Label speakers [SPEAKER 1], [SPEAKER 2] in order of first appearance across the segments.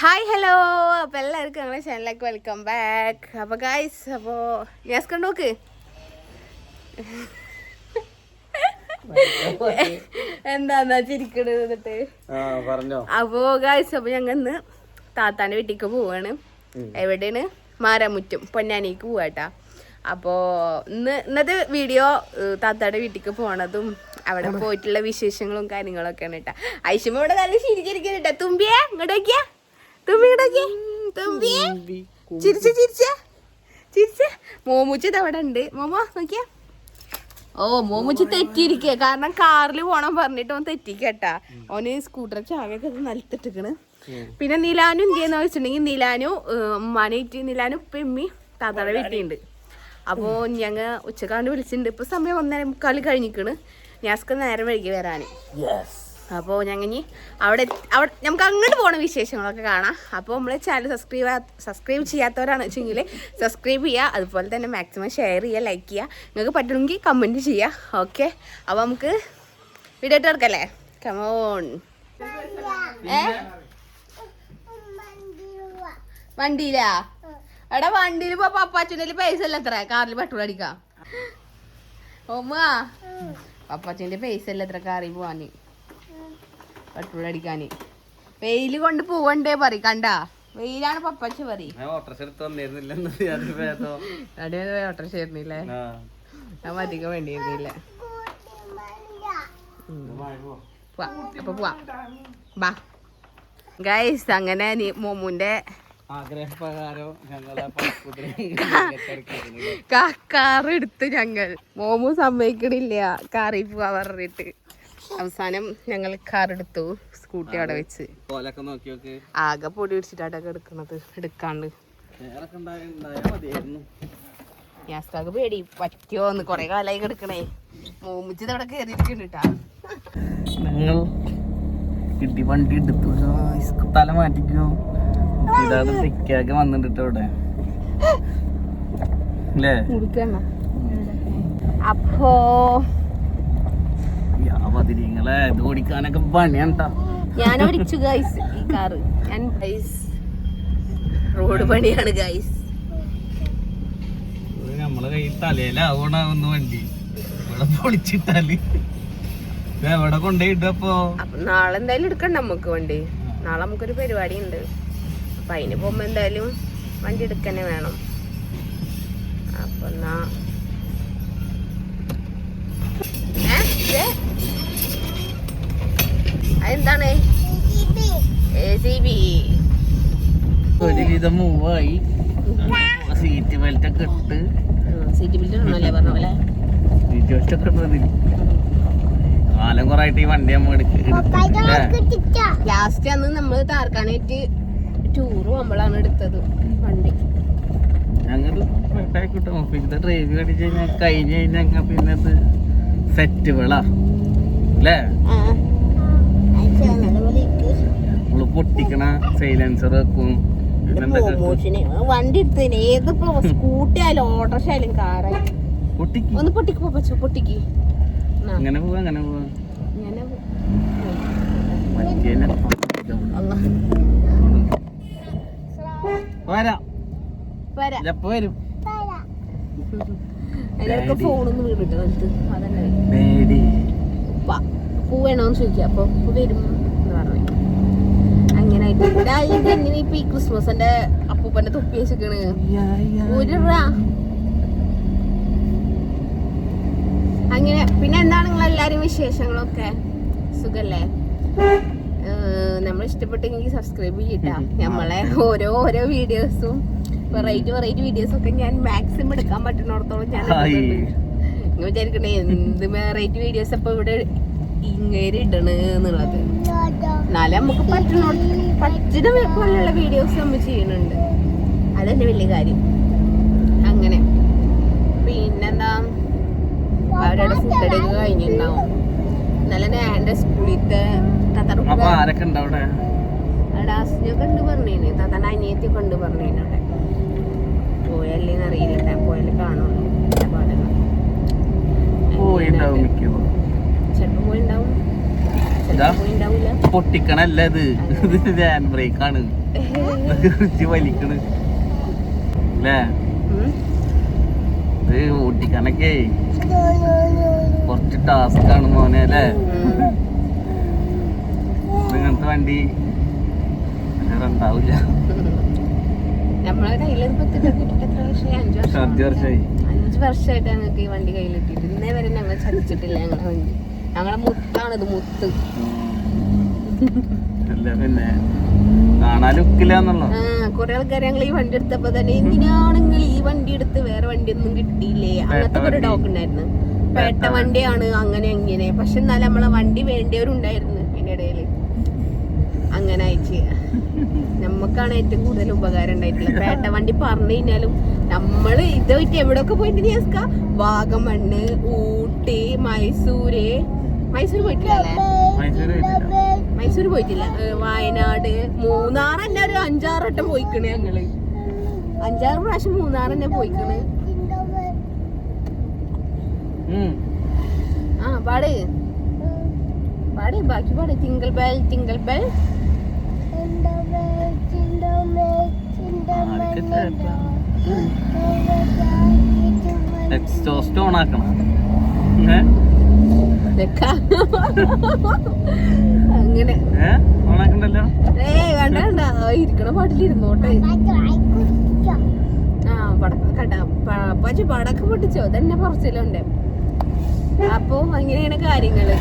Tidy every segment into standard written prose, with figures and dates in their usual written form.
[SPEAKER 1] Hi hello, അപ്പോൾ എല്ലാവർക്കും ഞങ്ങളുടെ ചാനലിലേക്ക് വെൽക്കം ബാക്ക്. അപ്പോൾ ഗൈസ്, അപ്പോൾ ഗ്യാസ് കണ്ടോക്ക് എന്താന്നാ ചിരിക്കണത് എന്നിട്ട്. അപ്പോൾ ഗൈസ്, അപ്പോൾ ഞങ്ങൾ ഇന്ന് താത്താൻ്റെ വീട്ടിലേക്ക് പോവാണ്. എവിടെയാണ്? മാരാമുറ്റും പൊന്നാനിക്ക് പോവാട്ടാ. അപ്പോൾ ഇന്നത്തെ വീഡിയോ താത്തായുടെ വീട്ടിലേക്ക് പോണതും അവിടെ പോയിട്ടുള്ള വിശേഷങ്ങളും കാര്യങ്ങളൊക്കെയാണ് കേട്ടാ. ഐഷുമ്മ ഇവിടെ നല്ല ചിരിച്ചിരിക്കുന്നുട്ടാ. തുമ്പിയെ ഇങ്ങോട്ട് നോക്കിയാ, മോമുച്ചത് അവിടെ ഉണ്ട്. മോമോ നോക്കിയാ. ഓ, മോമുച്ച് തെറ്റിയിരിക്കുക. കാരണം കാറിൽ പോണം പറഞ്ഞിട്ട് ഓൻ തെറ്റിക്കട്ടാ. ഓന് സ്കൂട്ടർ ചാവിയൊക്കെ നിലത്തിട്ടിക്കണ്. പിന്നെ നിലാനു എന്ത് ചെയ്യുന്ന വെച്ചിട്ടുണ്ടെങ്കിൽ നിലാനു ഉമ്മാനായിട്ട് നിലാനു ഉപ്പമ്മി താത്താടെ വീട്ടിലുണ്ട്. അപ്പോൾ ഞങ്ങൾ ഉച്ചക്കാണ്ട് വിളിച്ചിട്ടുണ്ട്. ഇപ്പൊ സമയം 1:45 കഴിഞ്ഞിക്കണ്. ഞാസ്ക്ക് നേരം വൈകി വരാന്. അപ്പോൾ ഞങ്ങൾ അവിടെ നമുക്ക് അങ്ങോട്ട് പോണ വിശേഷങ്ങളൊക്കെ കാണാം. അപ്പോൾ നമ്മൾ ചാനൽ സബ്സ്ക്രൈബ് ചെയ്യാത്തവരാണ് വെച്ചെങ്കിൽ സബ്സ്ക്രൈബ് ചെയ്യുക. അതുപോലെ തന്നെ മാക്സിമം ഷെയർ ചെയ്യുക, ലൈക്ക് ചെയ്യുക. നിങ്ങൾക്ക് പറ്റണമെങ്കിൽ കമൻറ്റ് ചെയ്യുക. ഓക്കെ, അപ്പോൾ നമുക്ക് വീഡിയോ ഇട്ട് എടുക്കല്ലേ? കമോൺ. വണ്ടിയിലാ? എടാ വണ്ടിയിൽ ഇപ്പോൾ പപ്പാച്ചൻ്റെ പൈസ അല്ല എത്ര? കാറിൽ പെട്രോൾ അടിക്കാം. ഓമ്മ, പപ്പാച്ചൻ്റെ പൈസ അല്ല എത്ര കാറിൽ പോവാൻ, പെട്രോൾ അടിക്കാന്? വെയില് കൊണ്ട് പോവണ്ടേ പറ. കണ്ടാ വെയിലാണ് പപ്പച്ച പറയും. ഓട്ടോറിക്ഷ ആയിരുന്നില്ലേ? ഞാൻ അധികം വേണ്ടിയിരുന്നില്ല. അപ്പൊ പോവാ ബാ ഗൈസ്. അങ്ങനെ മോമുന്റെ കാറെടുത്ത് ഞങ്ങൾ മോമു സമ്മതിക്കണില്ല കാറിൽ പോവാ പറഞ്ഞിട്ട്. അവസാനം ഞങ്ങൾ കാർ എടുത്തു. സ്കൂട്ടി അവിടെ വെച്ച് ആകെ പൊടി പിടിച്ചിട്ടാട്ടൊക്കെ എടുക്കണത്. എടുക്കാണ്ട് ഗ്യാസ്റ്റാക്ക് പേടി പറ്റിയോന്ന് കൊറേ കാലായി കിടക്കണേ. മോമിച്ചത് അവിടെ കയറിയിരിക്കണ്ടാ.
[SPEAKER 2] ഞങ്ങൾ കിട്ടി വണ്ടി എടുത്തു. തല മാറ്റിക്കോ തെക്കാക്കെ വന്നിട്ട് ഇവിടെ അല്ലേ?
[SPEAKER 1] അപ്പോ
[SPEAKER 2] നിങ്ങളെ ഇത് ഓടിക്കാനൊക്കെ പണിയാണ്ടാ.
[SPEAKER 1] ഞാൻ ഓടിച്ചു ഗൈസ് ഈ കാറ്. ഞാൻ റോഡ് പണിയാണ് ഗൈസ്.
[SPEAKER 2] നമ്മളെ കയ്യിൽ തലയിലാവണ വണ്ടി ഇവിടെ പൊളിച്ചിട്ടാല് എവിടെ കൊണ്ടുപോയിട്ട്. അപ്പൊ
[SPEAKER 1] നാളെ എന്തായാലും എടുക്കണ്ട നമുക്ക് വണ്ടി. നാളെ നമുക്കൊരു പരിപാടി ഉണ്ട്. അപ്പൊ അതിന് പോകുമ്പോ എന്തായാലും വണ്ടി എടുക്കന്നെ വേണം. അപ്പൊ എന്നാ അതെന്താണ്?
[SPEAKER 2] ഒരുവിധം മൂവായി. സീറ്റ് ബെൽറ്റ് ഒക്കെ ഇട്ട്.
[SPEAKER 1] സീറ്റ് ബെൽറ്റ് ഇടണല്ലേ പറഞ്ഞ പോലെ?
[SPEAKER 2] സീറ്റ് ബെൽറ്റ് ഒക്കെ ഇട്ടതിൽ കാലം കൊറായിട്ട് ഈ വണ്ടി നമ്മൾ
[SPEAKER 1] ലാസ്റ്റ് അന്ന് നമ്മള് താർക്കാനായിട്ട് ടൂർ പോകുമ്പോഴാണ് എടുത്തത് വണ്ടി.
[SPEAKER 2] ഞങ്ങൾ കിട്ടും. ഓഫീസിലെ ഡ്രൈവ് കടിച്ച് കഴിഞ്ഞാൽ കഴിഞ്ഞ് കഴിഞ്ഞാൽ പിന്നെ അത് സെറ്റ് വിളാ അല്ലേ? നമ്മള് പൊട്ടിക്കണ സൈലൻസർ വെക്കും.
[SPEAKER 1] വണ്ടി എടുത്തതിന് ഏതിപ്പോ സ്കൂട്ടി ആയാലും ഓട്ടോറിക്ഷ ആയാലും കാറായാലും ഒന്ന് പൊട്ടിക്ക് പൊട്ടിക്ക്.
[SPEAKER 2] അങ്ങനെ പോവാ അങ്ങനെ പോവാ. വരും.
[SPEAKER 1] ഫോണൊന്നും വീണിട്ട് അതന്നെ പൂവേണോന്ന് ചോദിക്കുക. അപ്പൊ വരും എന്ന് പറഞ്ഞു. അങ്ങനെ ഇതെങ്ങനെ ഇപ്പൊ ഈ ക്രിസ്മസിന്റെ അപ്പൂപ്പന്റെ തൊപ്പി വെച്ചിക്കണ്. അങ്ങനെ പിന്നെ എന്താണ് നിങ്ങളെല്ലാരും വിശേഷങ്ങളൊക്കെ? സുഖല്ലേ? നമ്മൾ ഇഷ്ടപ്പെട്ടെങ്കിൽ സബ്സ്ക്രൈബ് ചെയ്യട്ടാ. നമ്മളെ ഓരോ വീഡിയോസും വെറൈറ്റി വീഡിയോസ് ഒക്കെ ഞാൻ മാക്സിമം എടുക്കാൻ പറ്റുന്നിടത്തോളം ഞാൻ വിചാരിക്കണേ എന്ത് വെറൈറ്റി വീഡിയോസ് അപ്പൊ ഇവിടെ ഇങ്ങനെ ഇടണ് എന്നുള്ളത്. എന്നാലും നമുക്ക് പറ്റുന്ന പോലെയുള്ള വീഡിയോസ് നമ്മൾ ചെയ്യുന്നുണ്ട്. അതന്നെ വലിയ കാര്യം. അങ്ങനെ പിന്നെന്താ, അവരുടെ ഫുഡ് എടുക്കുക കഴിഞ്ഞിട്ടുണ്ടാവും. ഇന്നലെ എന്റെ സ്കൂളിലത്തെ താത്താടൊക്കെ ഉണ്ട് പറഞ്ഞേന്. താത്താന്റെ അനിയത്തിയൊക്കെ ഉണ്ട് പറഞ്ഞേന്. അവിടെ പോയല്ലേന്ന് അറിയില്ല. പോയാലും കാണുള്ളൂ. ചിലപ്പോ പോയിണ്ടാവും. ഉണ്ടാവൂല.
[SPEAKER 2] പൊട്ടിക്കണല്ല ഇത് ഹാൻഡ് ബ്രേക്ക് ആണ് വലിക്കണ് അല്ലേ. ഇത് ഓട്ടിക്കാനൊക്കെ കുറച്ച് ടാസ്ക് ആണ് മോനെ അല്ലേ. ഇങ്ങനത്തെ വണ്ടി വേറെ ഉണ്ടാവില്ല.
[SPEAKER 1] നമ്മളെ കയ്യിലിപ്പോ
[SPEAKER 2] 5 വർഷമായി.
[SPEAKER 1] 5 വർഷമായിട്ട് ഞങ്ങൾക്ക് ഈ വണ്ടി കയ്യിലിട്ടിട്ട് ഇന്നേ വരെ ഞങ്ങൾ ചതിച്ചിട്ടില്ല. ഞങ്ങളെ വണ്ടി ഞങ്ങളെ മുത്താണിത്, മുത്ത്.
[SPEAKER 2] അല്ല പിന്നെ കാണാൻ ലുക്കില്ലാന്നുള്ളു.
[SPEAKER 1] കൊറേ ആൾക്കാർ ഞങ്ങൾ ഈ വണ്ടി എടുത്തപ്പോ തന്നെ എന്തിനാണെങ്കിൽ ഈ വണ്ടി എടുത്ത് വേറെ വണ്ടി ഒന്നും കിട്ടിയില്ലേ അങ്ങനത്തെ ഒരു ഡോക്ക് ഉണ്ടായിരുന്നു. പേട്ട വണ്ടിയാണ് അങ്ങനെ എങ്ങനെ. പക്ഷെ എന്നാലും നമ്മളെ വണ്ടി വേണ്ടിയവരുണ്ടായിരുന്നു അതിന്റെ ഇടയില്. അങ്ങനെ അയച്ച് നമ്മക്കാണ് ഏറ്റവും കൂടുതൽ ഉപകാരം ഉണ്ടായിട്ടുള്ളത്. പേട്ട വണ്ടി പറഞ്ഞു കഴിഞ്ഞാലും നമ്മള് ഇതായിട്ട് എവിടെയൊക്കെ പോയിട്ട് ചേസ്ക വാഗമണ്ണ്, ഊട്ടി, മൈസൂര് പോയിട്ടില്ല അല്ലേ? മൈസൂര് പോയിട്ടില്ല. വയനാട്, മൂന്നാർ തന്നെ ഒരു 5-6 വട്ടം പോയിക്കണ് ഞങ്ങള്. 5-6 പ്രാവശ്യം മൂന്നാർ തന്നെ പോയിക്കണ്. പാട് ബാക്കി പാട്. തിങ്കൾ ബെൽ
[SPEAKER 2] എക്സോസ്റ്റ് ഓൺ ആക്കണം.
[SPEAKER 1] അങ്ങനെ
[SPEAKER 2] ഓണാക്കണ്ടല്ലോ.
[SPEAKER 1] കണ്ട ഇരിക്കണ പാട്ടിലിരുന്നോട്ടെ. പടക്കം പൊട്ടിച്ചോ തന്നെ പറച്ചിലുണ്ട്. അപ്പൊ അങ്ങനെയാണ് കാര്യങ്ങള്.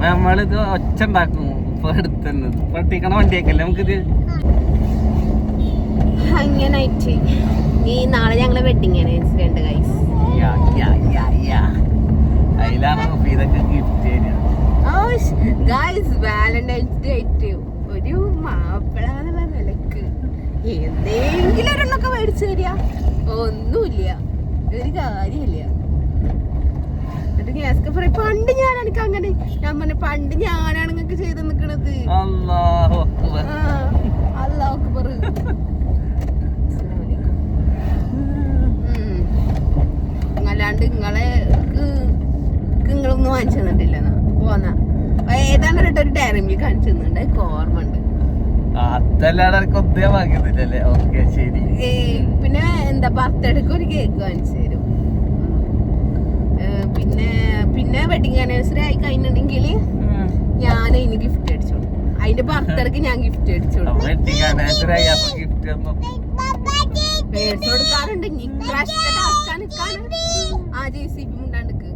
[SPEAKER 2] നമ്മളിത് ഒച്ച ഉണ്ടാക്കും. പഠിക്കണ വണ്ടിയൊക്കെയല്ലേ നമുക്കിത്.
[SPEAKER 1] അങ്ങനായിട്ട് ഈ നാളെ ഞങ്ങളെ വെഡിങ് ആനിവേഴ്സറി ഉണ്ട് ഗൈസ്.
[SPEAKER 2] ഇതൊക്കെ ഗിഫ്റ്റ്
[SPEAKER 1] ഗൈസ് വാലന്റൈൻസ് ഡേ ആയിട്ട് ഒരു മാപ്പിള നിലക്ക് എന്തെങ്കിലും ഒരെണ്ണൊക്കെ മേടിച്ചു തരിക. ഒന്നുമില്ല, ഒരു കാര്യമില്ല. പണ്ട് ഞാനെനിക്ക് അങ്ങനെ ഞാൻ പറഞ്ഞ പണ്ട് ഞാനാണ് നിങ്ങൾക്ക് ചെയ്ത് നിക്കണത്.
[SPEAKER 2] അല്ലാഹു അക്ബർ.
[SPEAKER 1] അല്ലാണ്ട് നിങ്ങളൊന്നും വാങ്ങിച്ചു തന്നിട്ടില്ല. പോന്ന ഏതാണ്ട് ഒരു ഡയറി മിൽക്ക് കാണിച്ചു തന്നിട്ടുണ്ട്. ഓർമ്മ ഉണ്ട്. പിന്നെ എന്താ ബർത്ത്ഡേക്ക് ഒരു കേക്ക് വാങ്ങിച്ചു തരും. പിന്നെ വെഡിങ് ആനിവേഴ്സറി ആയി കഴിഞ്ഞിട്ടുണ്ടെങ്കിൽ ഞാൻ അതിന് ഗിഫ്റ്റ് അടിച്ചു കൊടുക്കും. അതിന്റെ ബർത്ത്ഡേക്ക് ഞാൻ ഗിഫ്റ്റ് അടിച്ചു കൊടുക്കും. മേടിച്ചു കൊടുക്കാറുണ്ട്. ആ JCB മുണ്ടാണ്ടിക്ക്.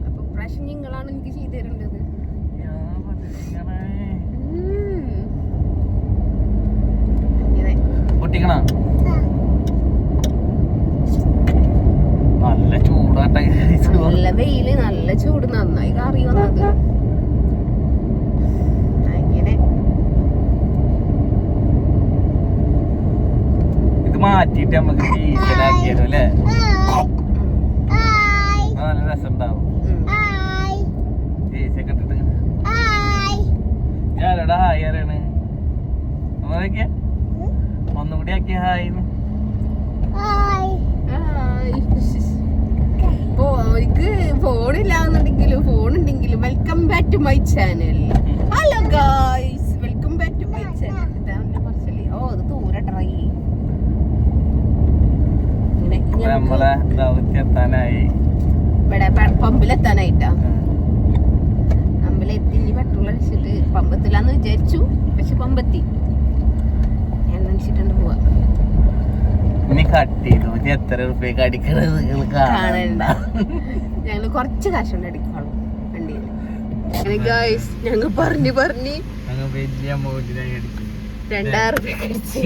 [SPEAKER 1] അപ്പൊ പ്രാവശ്യം നിങ്ങളാണ് എനിക്ക് ചെയ്തു തരേണ്ടത്.
[SPEAKER 2] നല്ല ചൂടാട്ടെ.
[SPEAKER 1] നല്ല വെയില്, നല്ല ചൂട്, നന്നായി കറി വന്നത്. അങ്ങനെ
[SPEAKER 2] ഇത് മാറ്റിട്ട് നമുക്ക് ഡീസലാക്കിയാലോ അല്ലേ? നല്ല രസം ഉണ്ടാവും. ജേസിയൊക്കെ ഇട്ടിട്ട് ഞാനോടെ ഹായ് അറിയണ്. ഒന്നും കൂടി ആക്കിയ ഹായ്.
[SPEAKER 1] ഫോണില്ലാന്നുണ്ടെങ്കിലും ഫോൺ ഉണ്ടെങ്കിലും welcome back to my channel. Hello guys, welcome back to my channel. ഓ അത് ദൂരെ ട്രൈ ഇവിടെ പമ്പിലെത്താനായിട്ടാ. പമ്പിലെത്തി. ഇനി പെട്രോൾ അടിച്ചിട്ട് പമ്പത്തില്ലാന്ന് വിചാരിച്ചു, പക്ഷെ പമ്പെത്തി. എണ്ണ അടിച്ചിട്ടുണ്ട് പോവാ. കാണണ്ട, ഞങ്ങള് കുറച്ച് കാശ് കൊണ്ട് അടിക്കോളും വണ്ടിയിൽ. ഞങ്ങൾ പറഞ്ഞു 2000 രൂപ അടിച്ച്.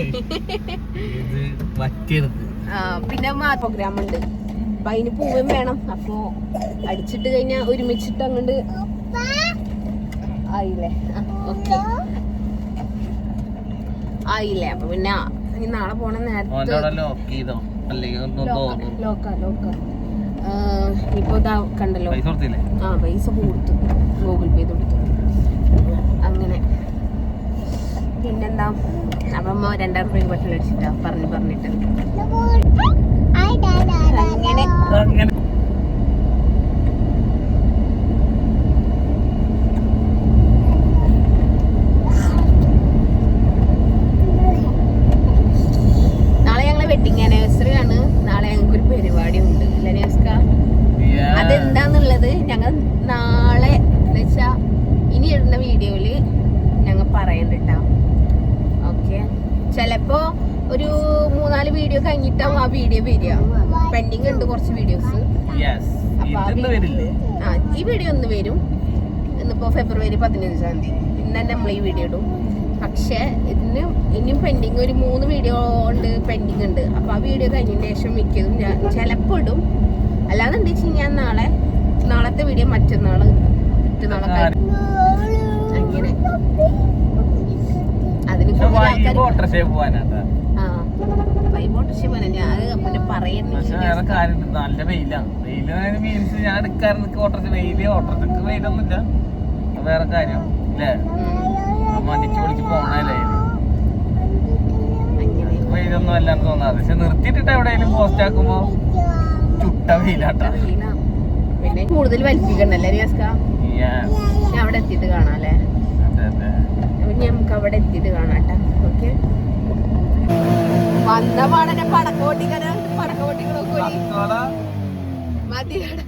[SPEAKER 1] പിന്നെ പ്രോഗ്രാം ഉണ്ട്. അപ്പൊ അതിന് പോവുകയും വേണം. അപ്പൊ അടിച്ചിട്ട് കഴിഞ്ഞാ ഒരുമിച്ചിട്ട് അങ്ങോട്ട് ആയില്ലേ? ഓക്കെ ആയില്ലേ? അപ്പൊ പിന്നെ ഇനി നാളെ പോണ നേരത്തെ ഇപ്പൊ ഇതാ കണ്ടല്ലോ. പൈസ കൊടുത്തു, ഗൂഗിൾ പേ കൊടുത്തു. അങ്ങനെ പിന്നെന്താ, അപ്പൊ 2000 രൂപയ്ക്ക് പെട്രോൾ അടിച്ചിട്ടാ പറഞ്ഞിട്ട് അങ്ങനെ ചിലപ്പോ ഒരു 3-4 വീഡിയോ കഴിഞ്ഞിട്ടാവും ആ വീഡിയോ വരിക. പെൻഡിങ് ഉണ്ട് കുറച്ച് വീഡിയോസ്. ഈ വീഡിയോ ഒന്ന് വരും. ഇന്നിപ്പോ ഫെബ്രുവരി 15-ാം തീയതി. ഇന്ന് തന്നെ നമ്മൾ ഈ വീഡിയോ ഇടും. പക്ഷെ ഇതിന് ഇനിയും പെൻഡിങ് ഒരു 3 വീഡിയോ ഉണ്ട്, പെൻഡിങ് ഉണ്ട്. അപ്പൊ ആ വീഡിയോ കഴിഞ്ഞതിന് ശേഷം മിക്കതും ഞാൻ ചിലപ്പോ ഇടും. അല്ലാതെ എന്താ വെച്ചാൽ ഞാൻ നാളത്തെ വീഡിയോ മറ്റന്നാള് അങ്ങനെ അതിന്
[SPEAKER 2] നല്ല വെയിലാണ്. വെയില് മീൻസ് ഞാൻ എടുക്കാറ് ഓട്ടർച്ച ഓട്ടർച്ചക്ക് വെയിലൊന്നുമില്ല. വേറെ കാര്യം അല്ലേ, മടിച്ചു പൊളിച്ച് പോണല്ലേ. വെയിലൊന്നും അല്ലാന്ന് തോന്നാറ്. പക്ഷെ നിർത്തിയിട്ടിട്ട് എവിടെയെങ്കിലും പോസ്റ്റ് ആക്കുമ്പോ ചുട്ട വെയിലാട്ടാ.
[SPEAKER 1] പിന്നെ കൂടുതൽ വലിപ്പിക്കണ്ടല്ലേ ഞാൻ അവിടെ എത്തിയിട്ട് കാണാല്ലേ. നമുക്ക് അവിടെ എത്തിയിട്ട് കാണാട്ടാ. ഓക്കെ, വന്ന പാടനെ പടക്കോട്ടികളൊക്കെ മതിയാടാ.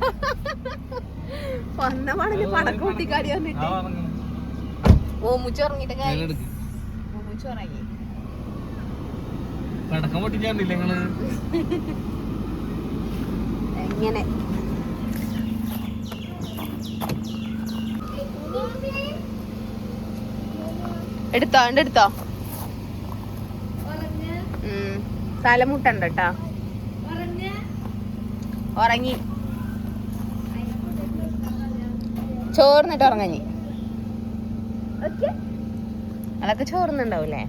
[SPEAKER 1] വന്ന പാടനെ പടക്കോട്ടിക്കാടി വന്നിട്ട് ഓമുച്ച് ഉറങ്ങിട്ട് ഓമുച്ച് ഉറങ്ങി.
[SPEAKER 2] പടക്കം പൊട്ടിക്കാണ്ടില്ല നിങ്ങള്
[SPEAKER 1] എങ്ങനെ എടുത്തോ തലമുട്ടണ്ട കേട്ടാ. ഉറങ്ങി ചോർന്നിട്ട് ഉറങ്ങി. അതൊക്കെ ചോർന്നുണ്ടാവൂലേ?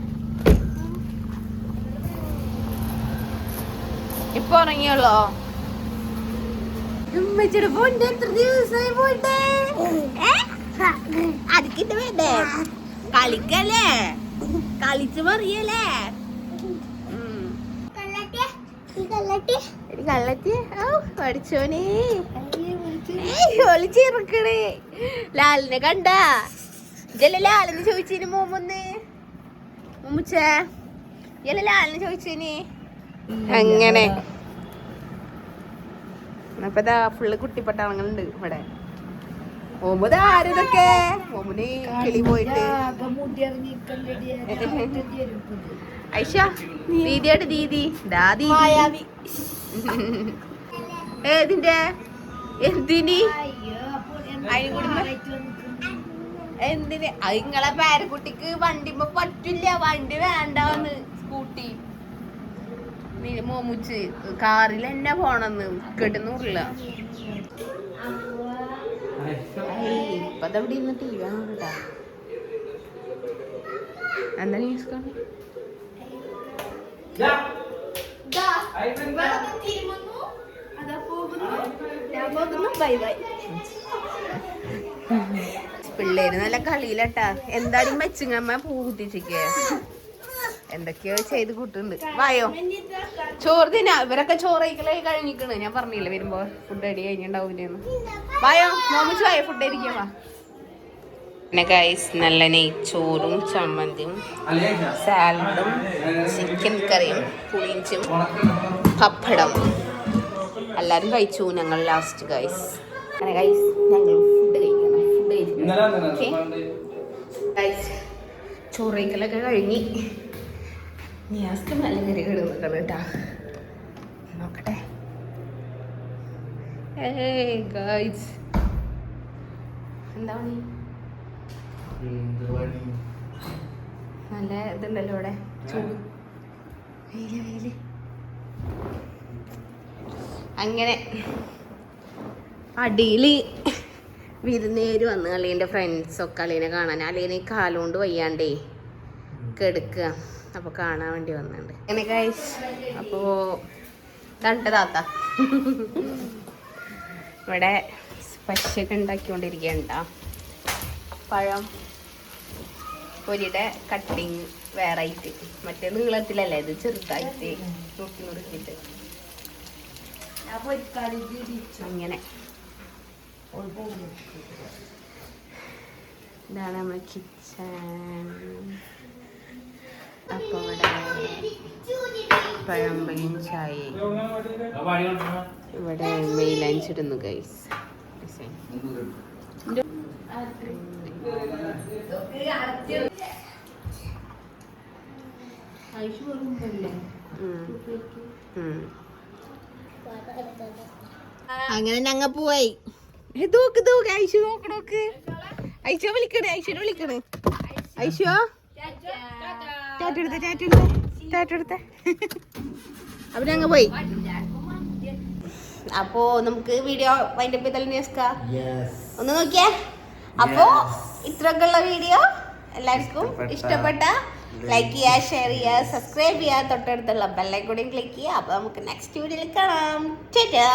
[SPEAKER 1] ഇപ്പൊ ഉറങ്ങിയുള്ളോ? ഉമ്മച്ചിയുടെ പോണ്ട് എത്ര ദിവസമായി പോയിട്ട്? അടിക്കിട്ട് വേണ്ടേ? കളിക്കല്ലേ, കളിച്ചു മറിയല്ലേ? കള്ളത്തി പഠിച്ചോനെ ഒളിച്ചിറക്കണേ. ലാലിനെ കണ്ട ജല ലാലെന്ന് ചോദിച്ചിന് മോമൊന്ന് മുച്ചേ ജല ലാലിനെ ചോദിച്ചിന്. അങ്ങനെ അപ്പൊ ഇതാ ഫുള്ള് കുട്ടിപ്പട്ടാളങ്ങളുണ്ട് ഇവിടെ. മോമത് ആരിതൊക്കെ മോമിന് കിളി പോയിട്ട് ഐഷ ദീദിയായിട്ട് ദീദി ദാദി ഏതിന്റെ എന്തിന് എന്തിന് ഇങ്ങളെ പേരക്കുട്ടിക്ക് വണ്ടിമ്മ പറ്റില്ല, വണ്ടി വേണ്ടാന്ന് സ്കൂട്ടി. മോമുച്ച് കാറിൽ എന്നെ പോണെന്ന് കെട്ടുന്നില്ല. ഇപ്പതവിടെ ഇരുന്ന് ടി വി കാണാ. എന്താ ന്യൂസ് കാണാ? പിള്ളേര് നല്ല കളിയിലട്ടാ. എന്താടി മെച്ചിങ്ങമ്മ പൂ കുത്തിച്ചിക്ക് എന്തൊക്കെയോ ചെയ്ത് കൂട്ടുണ്ട്. വായോ ചോറ് തിന്നാ. ഇവരൊക്കെ ചോറ് കഴിക്കലായി കഴിഞ്ഞിക്കണ്. ഞാൻ പറഞ്ഞില്ലേ വരുമ്പോ ഫുഡ് അടി കഴിഞ്ഞിട്ടുണ്ടാവൂലെന്ന്. വായോ മോമിച്ച് വായോ ഫുഡ് അടിക്കാൻ വാ. പിന്നെ ഗൈസ് നല്ല നെയ്ച്ചോറും ചമ്മന്തിയും സാലഡും ചിക്കൻ കറിയും പുളിഞ്ചും പപ്പടം എല്ലാരും കഴിച്ചു. ഞങ്ങൾ ലാസ്റ്റ് ഗൈസ്. അങ്ങനെ ഗൈസ് ഞങ്ങൾ ഫുഡ് കഴിക്കണം. ഫുഡ് കഴിച്ചു ഗൈസ്. ചോറ് കഴിക്കലൊക്കെ കഴിഞ്ഞ് ഗ്യാസ് നല്ല കറി കിടന്നിക്കണം കേട്ടാ. നോക്കട്ടെ. ഗൈസ് എന്താ പണി? നല്ല ഇതുണ്ടല്ലോ ഇവിടെ ചൂട് വെയില്. അങ്ങനെ അടിയില് വിരുന്നേര് വന്ന് അലീൻ്റെ ഫ്രണ്ട്സൊക്കെ അലീനെ കാണാൻ. അലീനെ കാലുകൊണ്ട് വയ്യാണ്ടേ കെടുക്കുക. അപ്പോൾ കാണാൻ വേണ്ടി വന്നിട്ടുണ്ട്. അങ്ങനെ ഗൈസ് അപ്പോൾ തണ്ട താത്ത ഇവിടെ സ്പെഷ്യലൊക്കെ ഉണ്ടാക്കിക്കൊണ്ടിരിക്കുകയുണ്ടാ. പഴം പൊരിയുടെ കട്ടിങ് വേറെ ആയിട്ട്, മറ്റേ നീളത്തിലല്ലേ ഇത് ചെറുതായിട്ട് നുറുക്കിയിട്ട് അങ്ങനെ. ഇതാണ് നമ്മുടെ കിച്ചൺ. അപ്പോൾ ഇവിടെ പഴംപൊരിയും ചായയും ഇവിടെ മെയിലഞ്ചിടുന്നു ഗൈസ്. അങ്ങനെ ഞങ്ങ പോയി. തൂക്ക് തൂക്ക് ഐശു നോക്ക് ഐശോ വിളിക്കണേ, ഐശുനെ വിളിക്കണേ. ഐശോ ടാറ്റെടുത്തെ. അപ്പൊ ഞങ്ങ പോയി. അപ്പോ നമുക്ക് വീഡിയോ വൈൻഡപ്പ് ചെയ്താൽ ഒന്ന് നോക്കിയേ. അപ്പോ ഇത്രയൊക്കെയുള്ള വീഡിയോ എല്ലാവർക്കും ഇഷ്ടപ്പെട്ട ലൈക്ക് ചെയ്യുക, ഷെയർ ചെയ്യുക, സബ്സ്ക്രൈബ് ചെയ്യുക, തൊട്ടടുത്തുള്ള ബെല്ലൈക്കൺ കൂടി ക്ലിക്ക് ചെയ്യുക. അപ്പൊ നമുക്ക് നെക്സ്റ്റ് വീഡിയോയിൽ കാണാം. ടാറ്റാ.